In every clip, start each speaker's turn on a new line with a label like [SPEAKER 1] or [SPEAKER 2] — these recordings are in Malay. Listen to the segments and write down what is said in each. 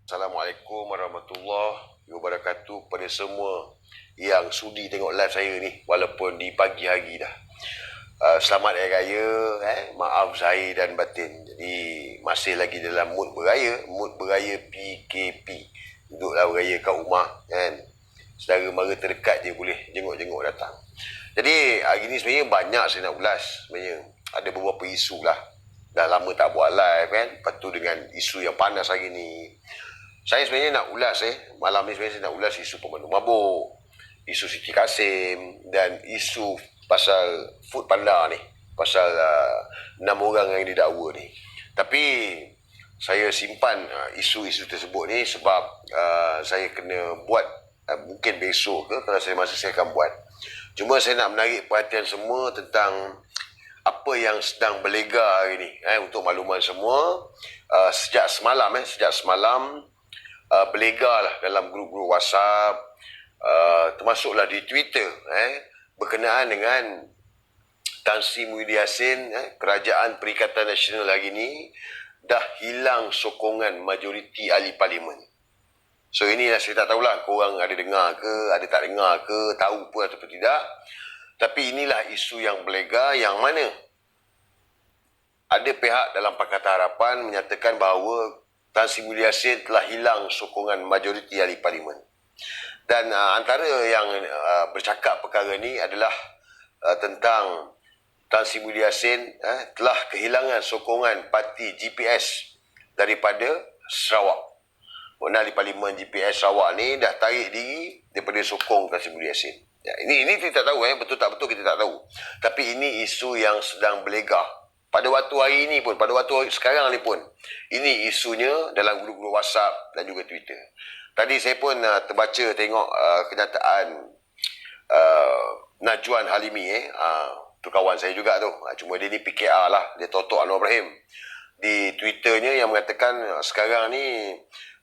[SPEAKER 1] Assalamualaikum warahmatullahi wabarakatuh pada semua yang sudi tengok live saya ni walaupun di pagi hari dah. Selamat Hari Raya, maaf zahir dan batin. Jadi masih lagi dalam mood beraya PKP. Duduklah beraya kat rumah kan. Saudara mara terdekat je boleh jenguk-jenguk datang. Jadi hari ni sebenarnya banyak saya nak ulas sebenarnya. Ada beberapa isu lah. Dah lama tak buat live kan. Lepas tu dengan isu yang panas hari ni, saya sebenarnya nak ulas malam ni sebenarnya saya nak ulas isu pemandu mabuk, isu Siti Kasim dan isu pasal Food Panda ni, pasal 6 orang yang didakwa ni. Tapi saya simpan isu-isu tersebut ni sebab saya kena buat mungkin besok ke, kalau saya masih saya akan buat. Cuma saya nak menarik perhatian semua tentang apa yang sedang berlega hari ni untuk makluman semua. Sejak semalam berlega lah dalam grup-grup WhatsApp, termasuklah di Twitter berkenaan dengan Tan Sri Muhyiddin Yassin. Kerajaan Perikatan Nasional hari ni dah hilang sokongan majoriti ahli parlimen. So inilah saya tak tahulah korang ada dengar ke, ada tak dengar ke, tahu pun ataupun tidak. Tapi inilah isu yang berlega, yang mana ada pihak dalam Pakatan Harapan menyatakan bahawa Tan Sri Muhyiddin Yassin telah hilang sokongan majoriti ahli parlimen. Dan antara yang bercakap perkara ni adalah tentang Tan Sri Muhyiddin Yassin telah kehilangan sokongan parti GPS daripada Sarawak. Maknanya ahli parlimen GPS Sarawak ni dah tarik diri daripada sokong Tan Sri Muhyiddin Yassin. Ya, ini kita tak tahu betul tak betul kita tak tahu. Tapi ini isu yang sedang berlega. Pada waktu hari ini pun, pada waktu sekarang ni pun, ini isunya dalam grup-grup WhatsApp dan juga Twitter. Tadi saya pun terbaca tengok kenyataan Najwan Halimi, tu kawan saya juga tu. Cuma dia ni PKR lah, dia totok Anwar Ibrahim. Di Twitternya yang mengatakan sekarang ni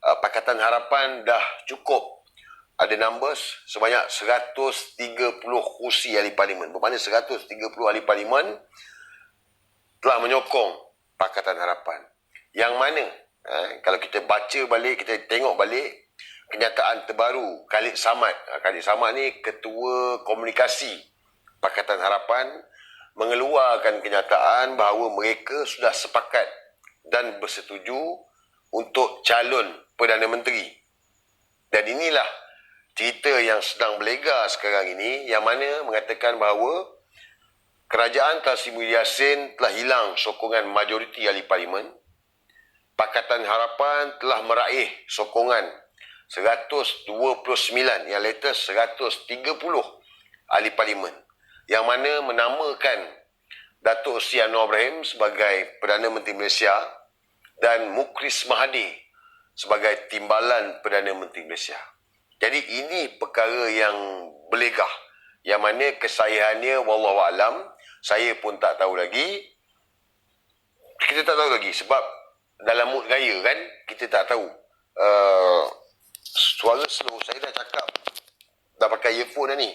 [SPEAKER 1] Pakatan Harapan dah cukup ada numbers sebanyak 130 kursi ahli parlimen. Bermakna 130 ahli parlimen telah menyokong Pakatan Harapan. Yang mana kalau kita baca balik, kita tengok balik kenyataan terbaru Khalid Samad. Khalid Samad ni ketua komunikasi Pakatan Harapan mengeluarkan kenyataan bahawa mereka sudah sepakat dan bersetuju untuk calon Perdana Menteri. Dan inilah cerita yang sedang berlega sekarang ini, yang mana mengatakan bahawa kerajaan Tan Sri Muhyiddin Yassin telah hilang sokongan majoriti ahli parlimen. Pakatan Harapan telah meraih sokongan 129, yang latest 130 ahli parlimen, yang mana menamakan Datuk Seri Anwar Ibrahim sebagai Perdana Menteri Malaysia dan Mukhris Mahathir sebagai Timbalan Perdana Menteri Malaysia. Jadi ini perkara yang berlega, yang mana kesahihannya wallahualam saya pun tak tahu lagi. Kita tak tahu lagi sebab dalam mood raya kan, kita tak tahu. Suara slow, saya dah cakap dah pakai earphone dah ni.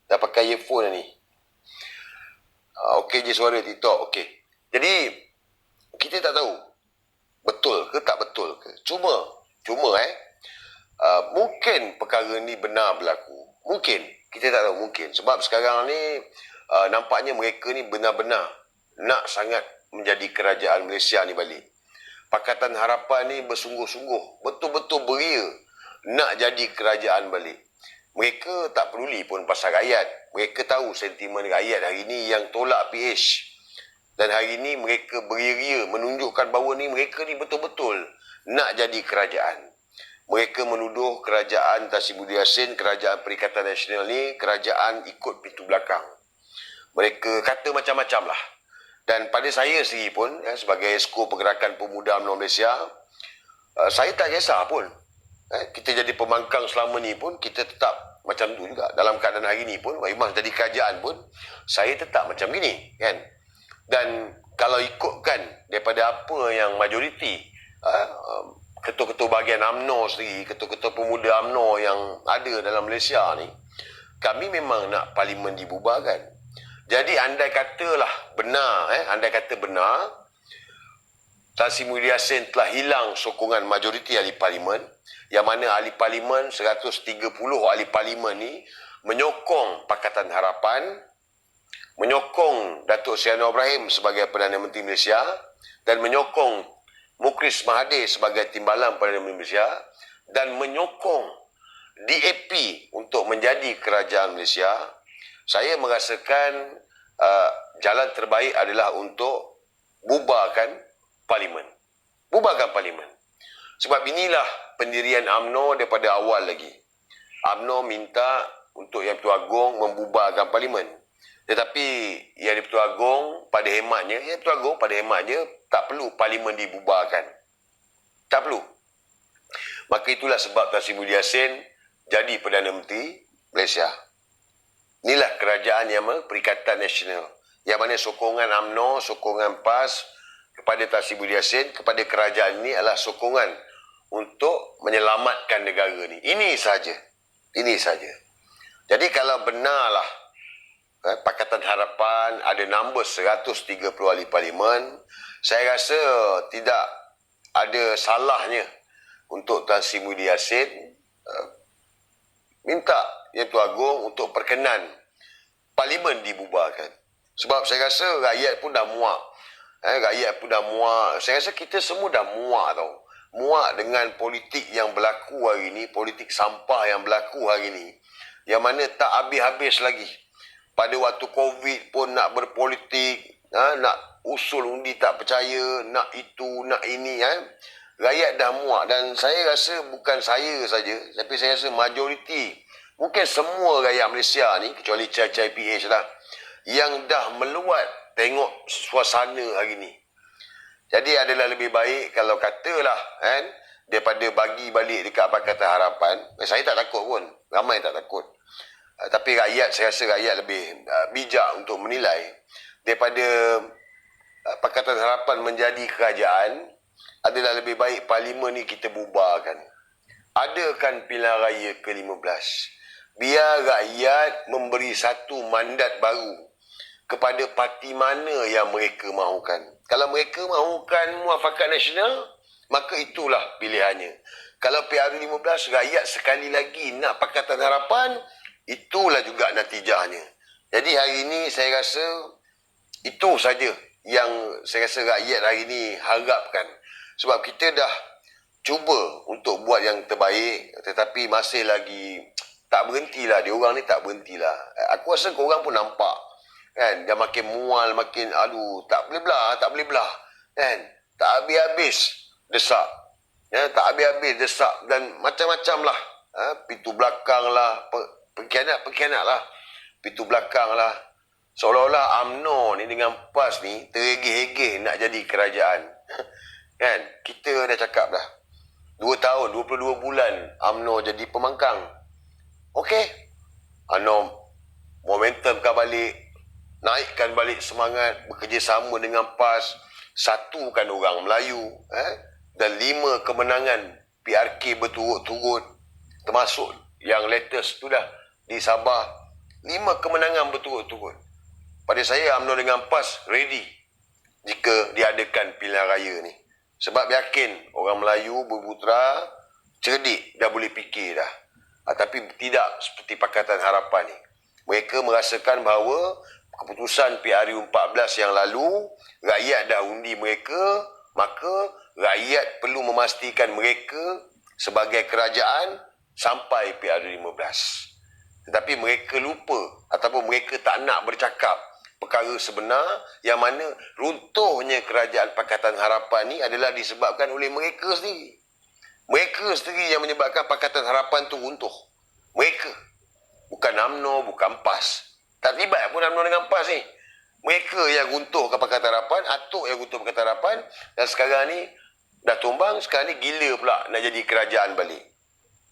[SPEAKER 1] Dah pakai earphone dah ni. Okey je suara TikTok. Okey. Jadi kita tak tahu betul ke tak betul ke. Cuma mungkin perkara ni benar berlaku. Mungkin. Kita tak tahu, mungkin. Sebab sekarang ni nampaknya mereka ni benar-benar nak sangat menjadi kerajaan Malaysia ni balik. Pakatan Harapan ni bersungguh-sungguh, betul-betul beria nak jadi kerajaan balik. Mereka tak peduli pun pasal rakyat. Mereka tahu sentimen rakyat hari ni yang tolak PH. Dan hari ni mereka beria menunjukkan bahawa ni mereka ni betul-betul nak jadi kerajaan. Mereka menuduh kerajaan Tan Sri Muhyiddin Yassin, kerajaan Perikatan Nasional ni, kerajaan ikut pintu belakang. Mereka kata macam-macam lah. Dan pada saya sendiri pun, sebagai esko Pergerakan Pemuda UMNO Malaysia, saya tak kisah pun. Kita jadi pembangkang selama ni pun, kita tetap macam tu juga. Dalam keadaan hari ni pun, memang jadi kerajaan pun, saya tetap macam gini. Kan? Dan kalau ikutkan daripada apa yang majoriti, ketua-ketua bahagian UMNO sendiri, ketua-ketua pemuda UMNO yang ada dalam Malaysia ni, kami memang nak parlimen dibubarkan. Jadi andai katalah benar, andai kata benar, Tan Sri Muhyiddin Yassin telah hilang sokongan majoriti ahli parlimen, yang mana ahli parlimen 130 ahli parlimen ni menyokong Pakatan Harapan, menyokong Datuk Seri Anwar Ibrahim sebagai Perdana Menteri Malaysia dan menyokong Mukhris Mahathir sebagai Timbalan Perdana Menteri Malaysia dan menyokong DAP untuk menjadi kerajaan Malaysia. Saya merasakan jalan terbaik adalah untuk bubarkan parlimen. Bubarkan parlimen. Sebab inilah pendirian UMNO daripada awal lagi. UMNO minta untuk Yang Pertua Agong membubarkan parlimen. Tetapi Yang di-Pertua Agong pada hematnya, tak perlu parlimen dibubarkan. Tak perlu. Maka itulah sebab Tan Sri Muhyiddin Yassin jadi Perdana Menteri Malaysia. Inilah kerajaan yang Perikatan Nasional. Yang mana sokongan UMNO, sokongan PAS kepada Tan Sri Muhyiddin Yassin, kepada kerajaan ini adalah sokongan untuk menyelamatkan negara ni. Ini saja. Ini saja. Jadi kalau benarlah Pakatan Harapan ada nombor 130 ahli parlimen, saya rasa tidak ada salahnya untuk Tan Sri Muhyiddin Yassin minta Yang Pertua Agong untuk perkenan parlimen dibubarkan. Sebab saya rasa rakyat pun dah muak. Rakyat pun dah muak. Saya rasa kita semua dah muak tau. Muak dengan politik yang berlaku hari ini, politik sampah yang berlaku hari ini. Yang mana tak habis-habis lagi. Pada waktu COVID pun nak berpolitik, nak usul undi tak percaya, nak itu, nak ini. Rakyat dah muak dan saya rasa bukan saya saja, tapi saya rasa majoriti, mungkin semua rakyat Malaysia ni, kecuali cai-cai PH lah, yang dah meluat tengok suasana hari ni. Jadi adalah lebih baik kalau katalah daripada bagi balik dekat Pakatan Harapan. Saya tak takut pun, ramai tak takut. Tapi rakyat, saya rasa rakyat lebih bijak untuk menilai. Daripada Pakatan Harapan menjadi kerajaan, adalah lebih baik parlimen ni kita bubarkan. Adakan pilihan raya ke-15. Biar rakyat memberi satu mandat baru kepada parti mana yang mereka mahukan. Kalau mereka mahukan Muafakat Nasional, maka itulah pilihannya. Kalau PRU15, rakyat sekali lagi nak Pakatan Harapan, itulah juga natijahnya. Jadi hari ini saya rasa itu saja yang saya rasa rakyat hari ini harapkan. Sebab kita dah cuba untuk buat yang terbaik, tetapi masih lagi tak berhentilah. Dia orang ni tak berhentilah. Aku rasa korang pun nampak. Kan? Dia makin mual, makin tak boleh belah. Kan? Tak habis-habis desak. Tak habis-habis desak dan macam-macam lah. Pintu belakang lah, pengkhianat lah. Pintu belakang lah. Seolah-olah UMNO ni dengan PAS ni terhegeh-hegeh nak jadi kerajaan. Kan? Kita dah cakap dah. 2 tahun, 22 bulan UMNO jadi pembangkang. Okey. UMNO momentumkan balik, naikkan balik semangat, bekerjasama dengan PAS, satukan orang Melayu. Dan 5 kemenangan PRK berturut-turut, termasuk yang latest tu dah di Sabah. 5 kemenangan berturut-turut. Pada saya, UMNO dengan PAS ready jika diadakan pilihan raya ni. Sebab yakin orang Melayu berputera cerdik, dah boleh fikir dah. Tapi tidak seperti Pakatan Harapan ni. Mereka merasakan bahawa keputusan PRU 14 yang lalu, rakyat dah undi mereka, maka rakyat perlu memastikan mereka sebagai kerajaan sampai PRU 15. Tetapi mereka lupa ataupun mereka tak nak bercakap perkara sebenar yang mana runtuhnya kerajaan Pakatan Harapan ni adalah disebabkan oleh mereka sendiri. Mereka sendiri yang menyebabkan Pakatan Harapan tu runtuh. Mereka. Bukan UMNO, bukan PAS. Tak terlibat pun UMNO dengan PAS ni. Mereka yang runtuhkan Pakatan Harapan, Atuk yang runtuh Pakatan Harapan, dan sekarang ni dah tumbang, sekarang ni gila pula nak jadi kerajaan balik.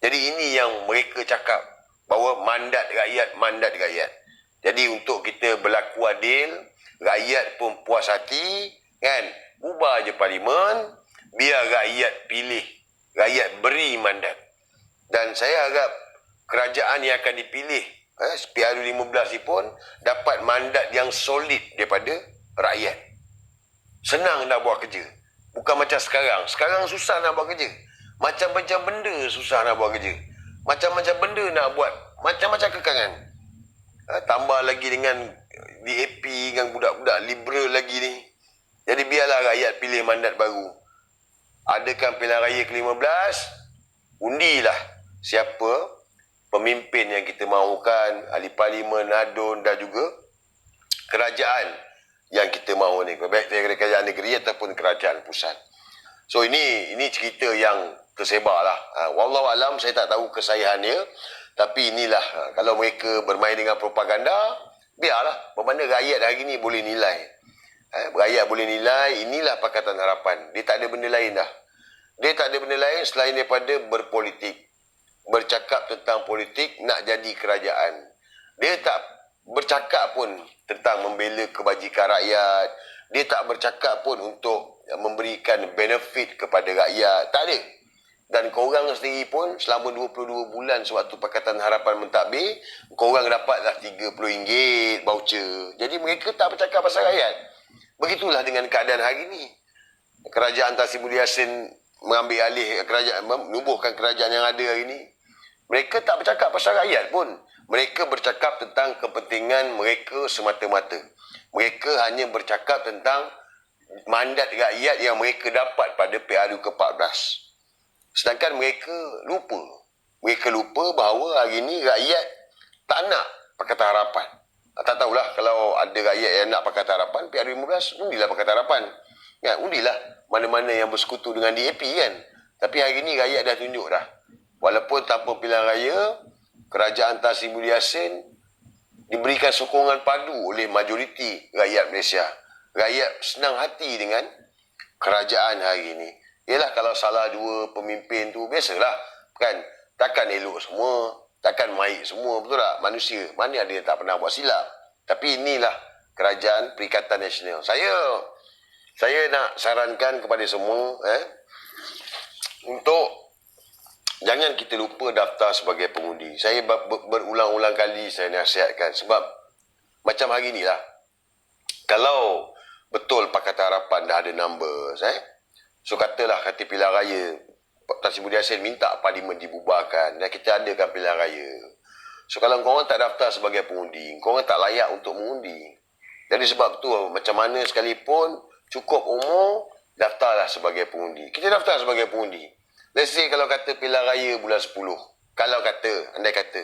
[SPEAKER 1] Jadi ini yang mereka cakap, bahawa mandat rakyat. Jadi untuk kita berlaku adil, rakyat pun puas hati, kan? Ubah je parlimen, biar rakyat pilih, rakyat beri mandat. Dan saya harap kerajaan yang akan dipilih, PRU 15 ni pun dapat mandat yang solid daripada rakyat. Senang nak buat kerja. Bukan macam sekarang. Sekarang susah nak buat kerja. Macam-macam benda susah nak buat kerja. Macam-macam benda nak buat. Macam-macam kekangan. Tambah lagi dengan DAP dengan budak-budak liberal lagi ni. Jadi biarlah rakyat pilih mandat baru. Adakan pilihan raya ke-15, undilah siapa pemimpin yang kita mahukan, ahli parlimen, NADUN dan juga kerajaan yang kita mahu ni, baik dari kerajaan negeri ataupun kerajaan pusat. So ini cerita yang tersebar lah. Wallahualam, saya tak tahu kesahihannya, tapi inilah, kalau mereka bermain dengan propaganda, biarlah, bermakna rakyat hari ni boleh nilai. Rakyat boleh nilai, inilah Pakatan Harapan. Dia tak ada benda lain dah. Dia tak ada benda lain selain daripada berpolitik. Bercakap tentang politik, nak jadi kerajaan. Dia tak bercakap pun tentang membela kebajikan rakyat. Dia tak bercakap pun untuk memberikan benefit kepada rakyat. Tak ada. Dan korang sendiri pun selama 22 bulan sewaktu Pakatan Harapan mentadbir, korang dapatlah RM30 voucher. Jadi mereka tak bercakap pasal rakyat. Begitulah dengan keadaan hari ini. Kerajaan Tan Sri Muly Yassin mengambil alih kerajaan, menubuhkan kerajaan yang ada hari ini. Mereka tak bercakap pasal rakyat pun. Mereka bercakap tentang kepentingan mereka semata-mata. Mereka hanya bercakap tentang mandat rakyat yang mereka dapat pada PRU ke-14. Sedangkan mereka lupa. Mereka lupa bahawa hari ini rakyat tak nak Pakatan Harapan. Tak tahulah kalau ada rakyat yang nak Pakatan Harapan, PRU15, undilah Pakatan Harapan. Ya, undilah mana-mana yang bersekutu dengan DAP kan. Tapi hari ini rakyat dah tunjuk dah. Walaupun tanpa pilihan raya, kerajaan Tan Sri Muly Yassin diberikan sokongan padu oleh majoriti rakyat Malaysia. Rakyat senang hati dengan kerajaan hari ini. Yalah, kalau salah dua pemimpin tu, biasalah. Kan? Takkan elok semua. Takkan baik semua, betul tak? Manusia, mana ada yang tak pernah buat silap. Tapi inilah kerajaan Perikatan Nasional. Saya nak sarankan kepada semua, untuk jangan kita lupa daftar sebagai pengundi. Saya berulang-ulang kali saya nasihatkan. Sebab macam hari ni lah, kalau betul Pakatan Harapan dah ada numbers, so katalah kata pilihan raya, Tan Sri Muly Yassin minta parlimen dibubarkan dan kita adakan pilihan raya. So kalau korang tak daftar sebagai pengundi, korang tak layak untuk mengundi. Jadi sebab tu, macam mana sekalipun, cukup umur, daftarlah sebagai pengundi. Kita daftar sebagai pengundi. Let's say kalau kata pilihan raya bulan 10. Kalau kata, andai kata,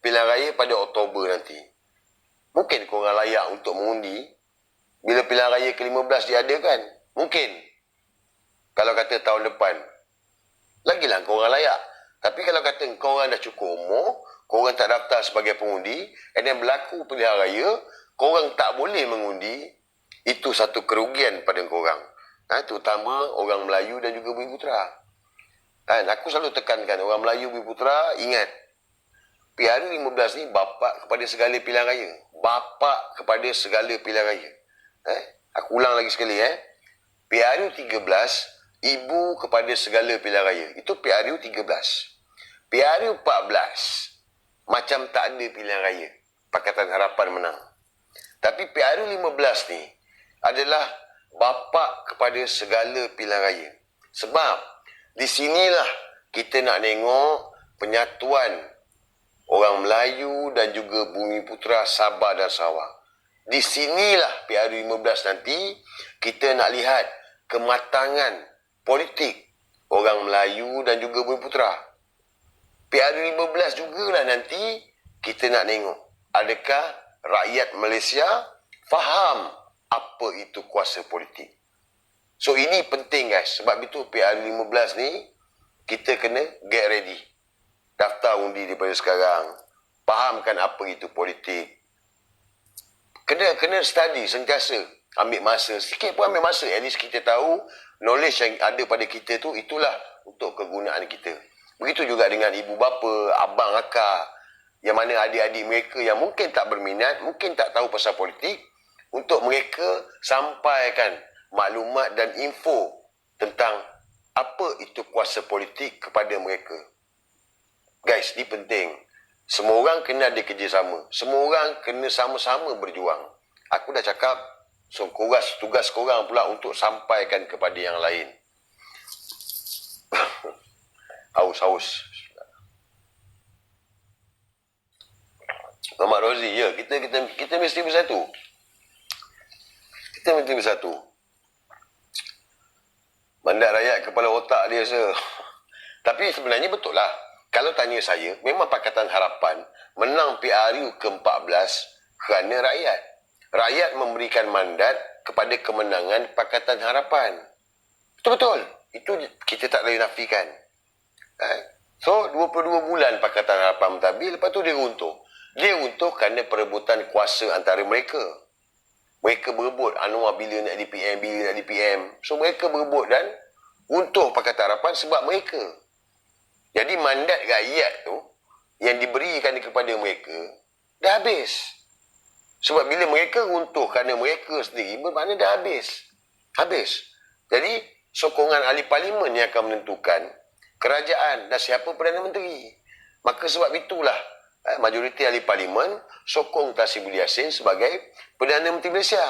[SPEAKER 1] pilihan raya pada Oktober nanti. Mungkin korang layak untuk mengundi bila pilihan raya ke-15 diadakan. Mungkin. Kalau kata tahun depan. Lagilah korang layak. Tapi kalau kata korang dah cukup umur, korang tak daftar sebagai pengundi, and then berlaku pilihan raya, korang tak boleh mengundi, itu satu kerugian pada korang. Terutama orang Melayu dan juga Bumi Putera. Aku selalu tekankan orang Melayu Bumi Putera, ingat, PRU 15 ni bapak kepada segala pilihan raya. Bapak kepada segala pilihan raya. Aku ulang lagi sekali. PRU 13, ibu kepada segala pilihan raya. Itu PRU 13. PRU 14, macam tak ada pilihan raya. Pakatan Harapan menang. Tapi PRU 15 ni adalah bapa kepada segala pilihan raya. Sebab di sinilah kita nak tengok penyatuan orang Melayu dan juga Bumi Putera, Sabah dan Sarawak. Di sinilah PRU 15 nanti kita nak lihat kematangan politik orang Melayu dan juga Bumi Putera. PRU 15 jugalah nanti kita nak tengok adakah rakyat Malaysia faham apa itu kuasa politik. So ini penting guys. Sebab itu PRU 15 ni kita kena get ready. Daftar undi daripada sekarang. Fahamkan apa itu politik. Kena study sentiasa. Ambil masa. Sikit pun ambil masa. At least kita tahu knowledge yang ada pada kita tu, itulah untuk kegunaan kita. Begitu juga dengan ibu bapa, abang, akak, yang mana adik-adik mereka yang mungkin tak berminat, mungkin tak tahu pasal politik, untuk mereka sampaikan maklumat dan info tentang apa itu kuasa politik kepada mereka. Guys, ini penting. Semua orang kena ada kerjasama. Semua orang kena sama-sama berjuang. Aku dah cakap, So, tugas korang pula untuk sampaikan kepada yang lain. Haus. Muhammad Rozi, ya, kita mesti bersatu. Kita mesti bersatu. Mandat rakyat kepala otak dia Tapi sebenarnya betul lah. Kalau tanya saya, memang Pakatan Harapan menang PRU ke-14 kerana rakyat. Rakyat memberikan mandat kepada kemenangan Pakatan Harapan. Betul-betul. Itu kita tak boleh nafikan. So, 22 bulan Pakatan Harapan mentadbir, lepas tu dia runtuh. Dia runtuh kerana perebutan kuasa antara mereka. Mereka berebut Anwar bila nak DPM. So, mereka berebut dan runtuh Pakatan Harapan sebab mereka. Jadi, mandat rakyat tu yang diberikan kepada mereka dah habis. Sebab bila mereka runtuh kerana mereka sendiri, bermakna dah habis. Jadi, sokongan ahli parlimen yang akan menentukan kerajaan dan siapa Perdana Menteri. Maka sebab itulah majoriti ahli parlimen sokong Tan Sri Budi Yassin sebagai Perdana Menteri Malaysia.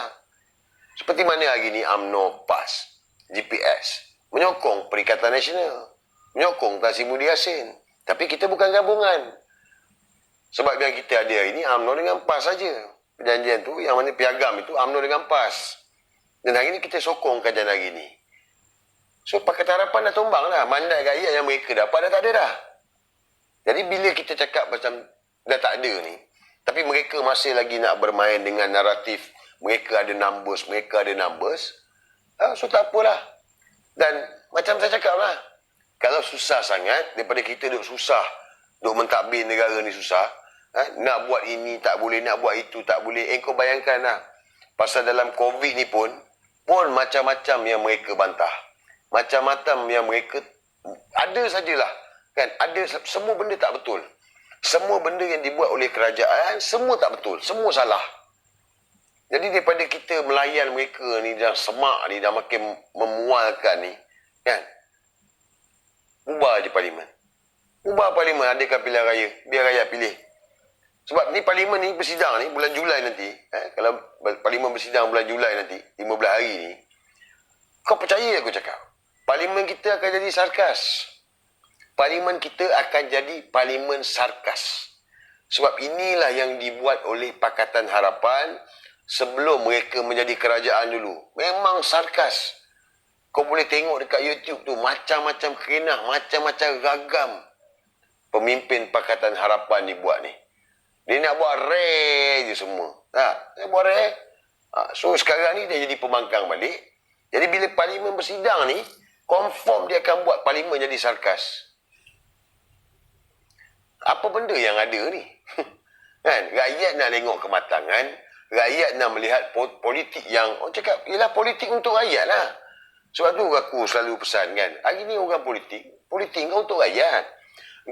[SPEAKER 1] Seperti mana hari ini UMNO PAS, GPS menyokong Perikatan Nasional, menyokong Tan Sri Budi Yassin. Tapi kita bukan gabungan. Sebab yang kita ada hari ini UMNO dengan PAS saja. Perjanjian tu yang mana piagam itu UMNO dengan PAS. Dan hari ini kita sokong kajian hari ini. So, Pakatan Harapan dah tumbang lah. Mandat rakyat yang mereka dapat dah tak ada dah. Jadi, bila kita cakap macam dah tak ada ni, tapi mereka masih lagi nak bermain dengan naratif mereka ada numbers, so tak apalah. Dan macam saya cakap lah, kalau susah sangat, daripada kita duk susah, duk mentadbir negara ni susah, nak buat ini tak boleh, nak buat itu tak boleh. Kau bayangkan lah, pasal dalam COVID ni pun macam-macam yang mereka bantah. Macam-macam yang mereka ada sajalah. Kan? Ada semua benda tak betul. Semua benda yang dibuat oleh kerajaan, semua tak betul. Semua salah. Jadi daripada kita melayan mereka ni dah semak ni, dah makin memualkan ni, kan? Ubah je parlimen. Ubah parlimen, adakan pilihan raya. Biar rakyat pilih. Sebab ni parlimen ni bersidang ni bulan Julai nanti. Kalau parlimen bersidang bulan Julai nanti, 15 hari ni, kau percaya aku cakap, parlimen kita akan jadi sarkas. Parlimen kita akan jadi parlimen sarkas. Sebab inilah yang dibuat oleh Pakatan Harapan sebelum mereka menjadi kerajaan dulu. Memang sarkas. Kau boleh tengok dekat YouTube tu, macam-macam kerenah, macam-macam ragam pemimpin Pakatan Harapan dibuat ni. Dia nak buat rare je semua. Dia buat rare. So sekarang ni dia jadi pembangkang balik. Jadi bila parlimen bersidang ni, confirm dia akan buat parlimen jadi sarkas. Apa benda yang ada ni? Kan? Rakyat nak tengok kematangan, rakyat nak melihat politik yang, orang cakap, ialah politik untuk rakyat lah. Sebab tu aku selalu pesan kan, hari ni orang politik kau untuk rakyat.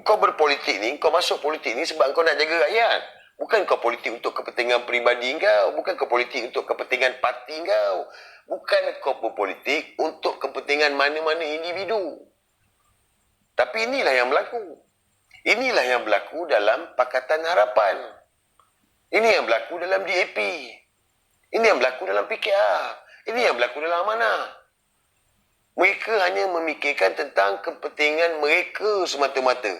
[SPEAKER 1] Kau berpolitik ni, kau masuk politik ni sebab kau nak jaga rakyat. Bukan kau politik untuk kepentingan peribadi kau, bukan kau politik untuk kepentingan parti kau. Bukan kau berpolitik untuk kepentingan mana-mana individu. Tapi inilah yang berlaku. Inilah yang berlaku dalam Pakatan Harapan. Ini yang berlaku dalam DAP. Ini yang berlaku dalam PKR. Ini yang berlaku dalam Amanah. Mereka hanya memikirkan tentang kepentingan mereka semata-mata.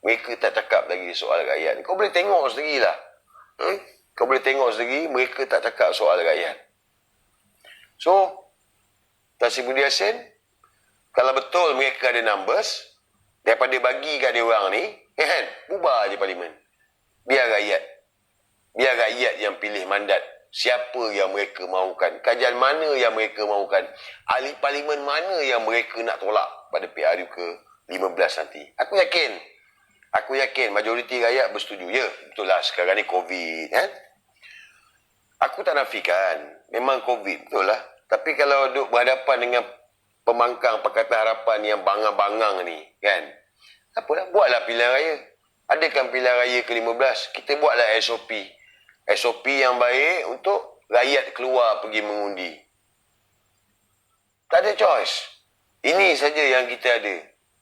[SPEAKER 1] Mereka tak cakap lagi soal rakyat. Kau boleh tengok sendirilah. Kau boleh tengok sendiri, mereka tak cakap soal rakyat. So, Tan Sri Budi Yassin, kalau betul mereka ada numbers, daripada bagi kat dia orang ni, kan, ubah je parlimen. Biar rakyat yang pilih mandat. Siapa yang mereka mahukan. Kajian mana yang mereka mahukan. Ahli parlimen mana yang mereka nak tolak pada PRU ke-15 nanti. Aku yakin majoriti rakyat bersetuju. Ya, betul lah sekarang ni COVID. Aku tak nafikan. Memang COVID, betul lah. Tapi kalau duduk berhadapan dengan pembangkang Pakatan Harapan yang bangang-bangang ni, kan, apalah, buatlah pilihan raya. Adakan pilihan raya ke-15. Kita buatlah SOP. SOP yang baik untuk rakyat keluar pergi mengundi. Tak ada choice. Ini saja yang kita ada.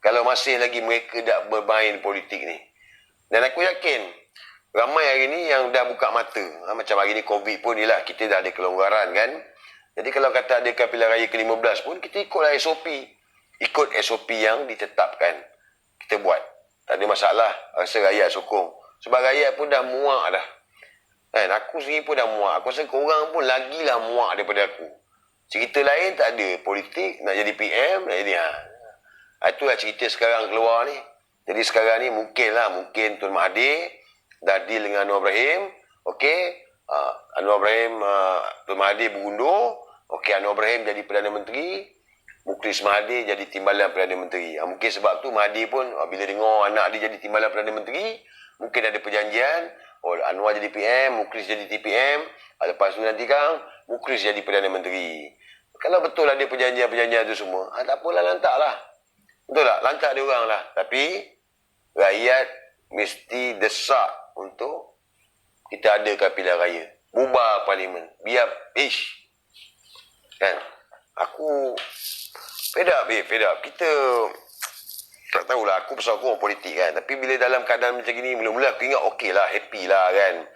[SPEAKER 1] Kalau masih lagi mereka tak bermain politik ni. Dan aku yakin, ramai hari ni yang dah buka mata. Macam hari ni COVID pun ni lah, kita dah ada kelonggaran kan. Jadi kalau kata ada pilihan raya ke-15 pun, kita ikutlah SOP. Ikut SOP yang ditetapkan. Kita buat. Tak ada masalah. Rasa rakyat sokong. Sebab rakyat pun dah muak dah. Kan? Aku sendiri pun dah muak. Aku rasa korang pun lagilah muak daripada aku. Cerita lain tak ada. Politik, nak jadi PM, nak jadi... Itulah cerita sekarang keluar ni. Jadi sekarang ni mungkin Tun Mahathir dah deal dengan Anwar Ibrahim. Okey. Anwar Ibrahim, Tun Mahathir berundur. Okey, Anwar Ibrahim jadi Perdana Menteri. Mukhlis Mahathir jadi Timbalan Perdana Menteri. Mungkin sebab tu Mahathir pun bila dengar anak dia jadi Timbalan Perdana Menteri, mungkin ada perjanjian. Anwar jadi PM, Mukhlis jadi TPM. Lepas tu nanti kan Mukhlis jadi Perdana Menteri. Kalau betul ada perjanjian-perjanjian tu semua, tak apalah, lantaklah. Betul tak? Lantak dia orang lah. Tapi rakyat mesti desak untuk kita adakan pilihan raya. Bubar parlimen. Biar kan? Aku fed up. Kita tak tahulah, aku pasal aku orang politik kan. Tapi bila dalam keadaan macam gini, mula-mula aku ingat okey lah, happy lah kan.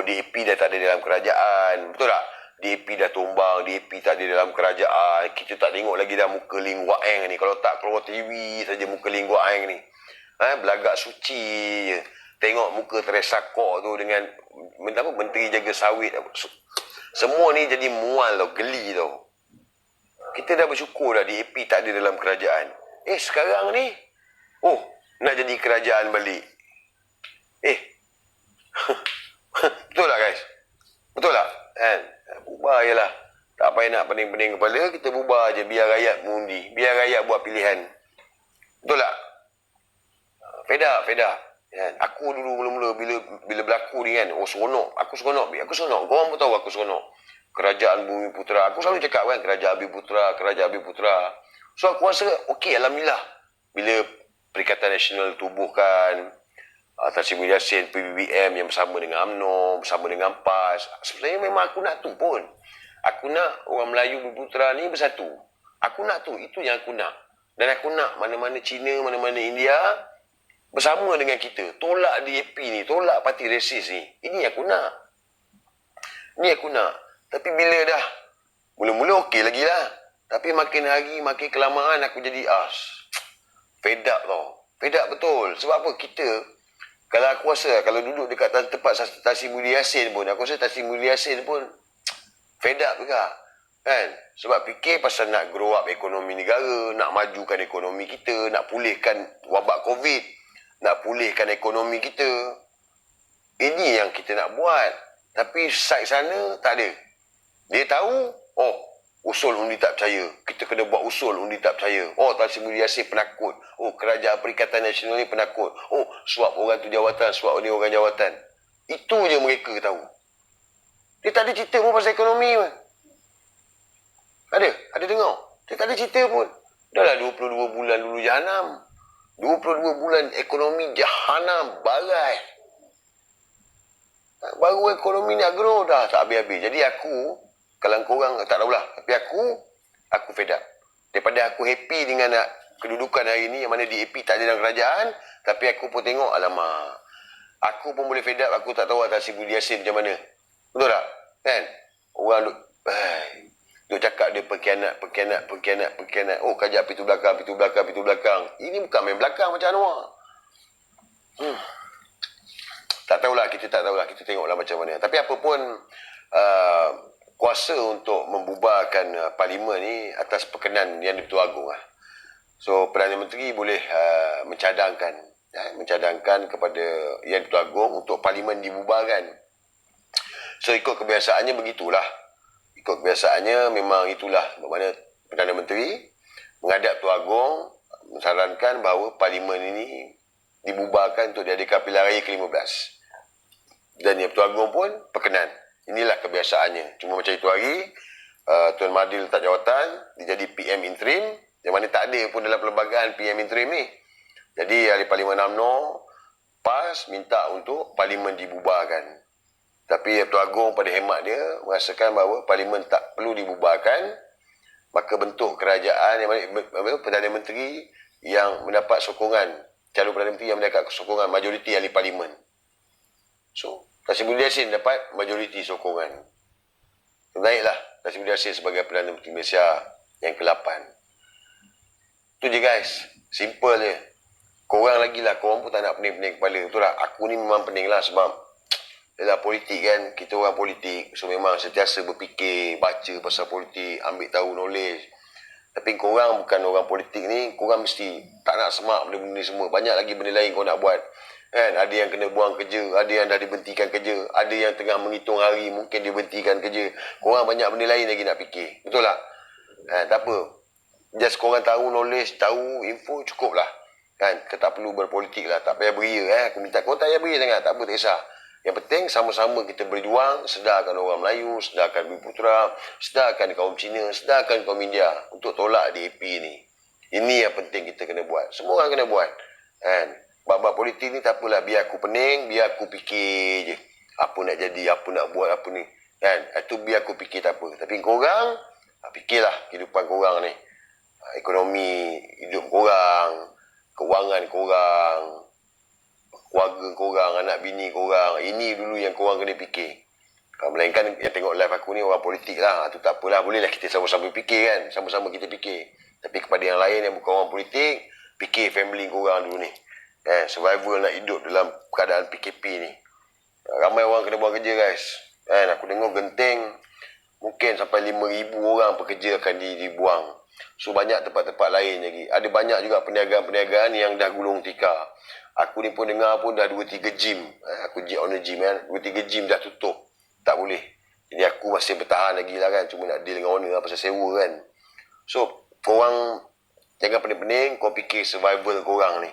[SPEAKER 1] DAP dah tak ada dalam kerajaan. Betul tak? DAP dah tumbang, DAP tak ada dalam kerajaan. Kita tak tengok lagi dah muka Ling Wak Eng ni. Kalau tak keluar TV saja muka Ling Wak Eng ni. Belagak suci je. Tengok muka Teresa Kok tu dengan Menteri Jaga Sawit. Semua ni jadi mual tau, geli tau. Kita dah bersyukur dah DAP tak ada dalam kerajaan. Sekarang ni, nak jadi kerajaan balik. Betul tak guys? Betul tak? Kan? Bubar je lah. Tak payah nak pening-pening kepala, kita bubar je. Biar rakyat mengundi. Biar rakyat buat pilihan. Betul tak? Fed up. Kan? Aku dulu mula-mula bila berlaku ni kan, seronok. Aku seronok. Korang pun tahu aku seronok. Kerajaan Bumi Putera. Aku selalu cakap kan, Kerajaan Bumi Putera. So aku rasa, okey, alhamdulillah. Bila Perikatan Nasional tubuhkan, Tan Sri Muhyiddin Yassin, PBBM yang bersama dengan UMNO, bersama dengan PAS. Sebenarnya memang aku nak tu pun. Aku nak orang Melayu berputera ni bersatu. Aku nak tu. Itu yang aku nak. Dan aku nak mana-mana Cina, mana-mana India bersama dengan kita. Tolak DAP ni. Tolak parti resis ni. Ini aku nak. Tapi bila dah mula-mula okey lagi lah. Tapi makin hari, makin kelamaan aku jadi fed up tau. Fed up betul. Sebab apa? Kalau aku rasa, kalau duduk dekat tempat Tan Sri Muhyiddin Yassin pun, aku rasa Tan Sri Muhyiddin Yassin pun fed up juga. Kan? Sebab fikir pasal nak grow up ekonomi negara, nak majukan ekonomi kita, nak pulihkan wabak COVID, nak pulihkan ekonomi kita. Ini yang kita nak buat. Tapi side sana, tak ada. Dia tahu, usul undi tak percaya. Kita kena buat usul undi tak percaya. Tan Sri Muhyiddin Yassin penakut. Kerajaan Perikatan Nasional ni penakut. Suap orang tu jawatan, suap ni orang jawatan. Itu je mereka tahu. Dia tak ada cerita pun pasal ekonomi pun. Ada dengar. Dia tak ada cerita pun. Dah lah 22 bulan dulu jahanam. 22 bulan ekonomi jahanam. Barai. Baru ekonomi nak grow dah tak habis-habis. Jadi aku, kalau korang tak tahulah, tapi aku fed up. Daripada aku happy dengan kedudukan hari ni, yang mana DAP tak ada dalam kerajaan, tapi aku pun tengok, alamak, aku pun boleh fed up, aku tak tahu Tan Sri Muhyiddin Yassin macam mana. Betul tak? Kan? Orang duk cakap dia pengkhianat. Kajak pintu belakang. Ini bukan main belakang macam Anwar. Tak tahulah, kita tengoklah macam mana. Tapi apa pun, kuasa untuk membubarkan parlimen ni atas perkenan Yang di-Pertuan Agong lah. So Perdana Menteri boleh mencadangkan kepada Yang di-Pertuan Agong untuk parlimen dibubarkan. So ikut kebiasaannya begitulah. Memang itulah. Bermakna Perdana Menteri menghadap Tuan Agong mensarankan bahawa parlimen ini dibubarkan untuk diadakan pilihan raya ke-15. Dan Yang di-Pertuan Agong pun perkenan. Inilah kebiasaannya. Cuma macam itu hari, Tuan Mahathir letak jawatan, dia jadi PM interim, yang mana tak ada pun dalam perlembagaan PM interim ni. Jadi ahli Parlimen UMNO PAS minta untuk parlimen dibubarkan. Tapi Yang di-Pertuan Agong pada hemat dia merasakan bahawa parlimen tak perlu dibubarkan, maka bentuk kerajaan yang mana Perdana Menteri yang mendapat sokongan, calon Perdana Menteri yang mendapat sokongan majoriti ahli parlimen. So, Kassim Budi Yassin dapat majoriti sokongan. Naiklah Kassim Budi Yassin sebagai Perdana Menteri Malaysia yang ke-8. Tu je guys. Simple je. Korang lagi lah. Korang pun tak nak pening-pening kepala. Betul tak? Aku ni memang pening lah sebab dalam politik kan. Kita orang politik. So memang sentiasa berfikir, baca pasal politik, ambil tahu knowledge. Tapi korang bukan orang politik ni. Korang mesti tak nak semak benda-benda ni semua. Banyak lagi benda lain korang nak buat. Kan? Ada yang kena buang kerja. Ada yang dah dibentikan kerja. Ada yang tengah menghitung hari. Mungkin dibentikan kerja. Korang banyak benda lain lagi nak fikir. Betul tak? Tak apa. Just korang tahu knowledge, tahu info cukup lah. Kan? Kita tak perlu berpolitik lah. Tak payah beria. Aku minta korang tak payah beria sangat. Tak apa, tak kisah. Yang penting sama-sama kita berjuang. Sedarkan orang Melayu. Sedarkan Bumi-Putera. Sedarkan kaum Cina. Sedarkan kaum India. Untuk tolak DAP ni. Ini yang penting kita kena buat. Semua orang kena buat. Kan? Bab-bab politik ni tak apalah. Biar aku pening. Biar aku fikir je. Apa nak jadi. Apa nak buat. Apa ni. Kan? Itu biar aku fikir tak apa. Tapi korang. Fikirlah kehidupan korang ni. Ekonomi hidup korang. Kewangan korang. Keluarga korang. Anak bini korang. Ini dulu yang korang kena fikir. Melainkan yang tengok live aku ni orang politik lah. Itu tak apalah. Bolehlah kita sama-sama fikir kan. Sama-sama kita fikir. Tapi kepada yang lain yang bukan orang politik. Fikir family korang dulu ni. Survival nak hidup dalam keadaan PKP ni. Ramai orang kena buang kerja guys. Aku dengar Genting. Mungkin sampai 5,000 orang pekerja akan dibuang. So banyak tempat-tempat lain lagi. Ada banyak juga perniagaan-perniagaan yang dah gulung tikar. Aku ni pun dengar pun dah 2-3 gym. Aku on the gym kan. 2-3 gym dah tutup. Tak boleh. Jadi aku masih bertahan lagi lah kan. Cuma nak deal dengan owner lah pasal sewa kan. So korang jangan pening-pening. Kau fikir survival korang ni.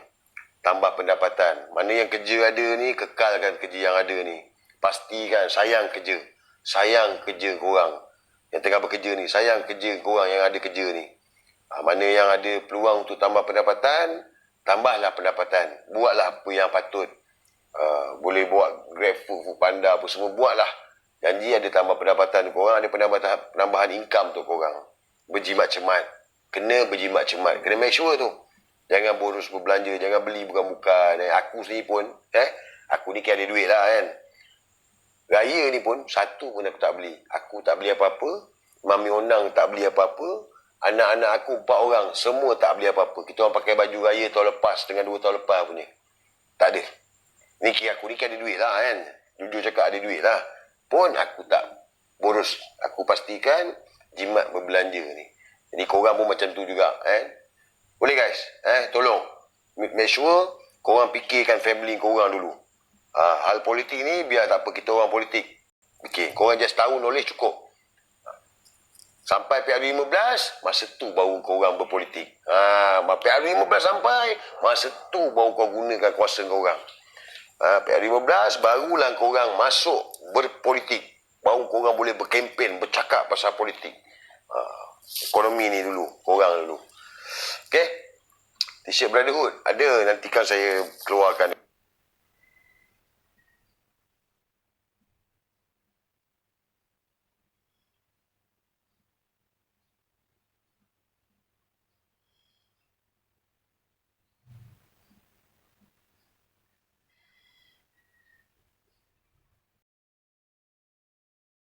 [SPEAKER 1] Tambah pendapatan. Mana yang kerja ada ni, kekalkan kerja yang ada ni. Pastikan sayang kerja. Sayang kerja korang. Yang tengah bekerja ni. Sayang kerja korang yang ada kerja ni. Mana yang ada peluang untuk tambah pendapatan, tambahlah pendapatan. Buatlah apa yang patut. Boleh buat GrabFood, Foodpanda apa semua. Buatlah. Janji ada tambah pendapatan korang. Ada penambahan income untuk korang. Berjimat cermat. Kena berjimat cermat. Kena make sure tu. Jangan boros berbelanja. Jangan beli bukan-bukan. Aku sendiri pun. Aku ni kan ada duit lah kan. Raya ni pun, satu pun aku tak beli. Aku tak beli apa-apa. Mami Onang tak beli apa-apa. Anak-anak aku 4 orang. Semua tak beli apa-apa. Kita orang pakai baju raya tahun lepas dengan 2 tahun lepas punya. Tak ada. Ni kira aku ni kan ada duit lah kan. Jujur cakap ada duit lah. Pun aku tak boros. Aku pastikan jimat berbelanja ni. Jadi korang pun macam tu juga. Boleh guys? Tolong. Make sure korang fikirkan family korang dulu. Hal politik ni biar tak apa kita orang politik. Okay, korang just tahu knowledge cukup. Sampai PRU 15, masa tu baru korang berpolitik. PRU 15 sampai, masa tu baru kau gunakan kuasa korang. PRU 15, barulah korang masuk berpolitik. Baru korang boleh berkempen, bercakap pasal politik. Ekonomi ni dulu, korang dulu. Okay? T-shirt Brotherhood, ada nantikan saya keluarkan.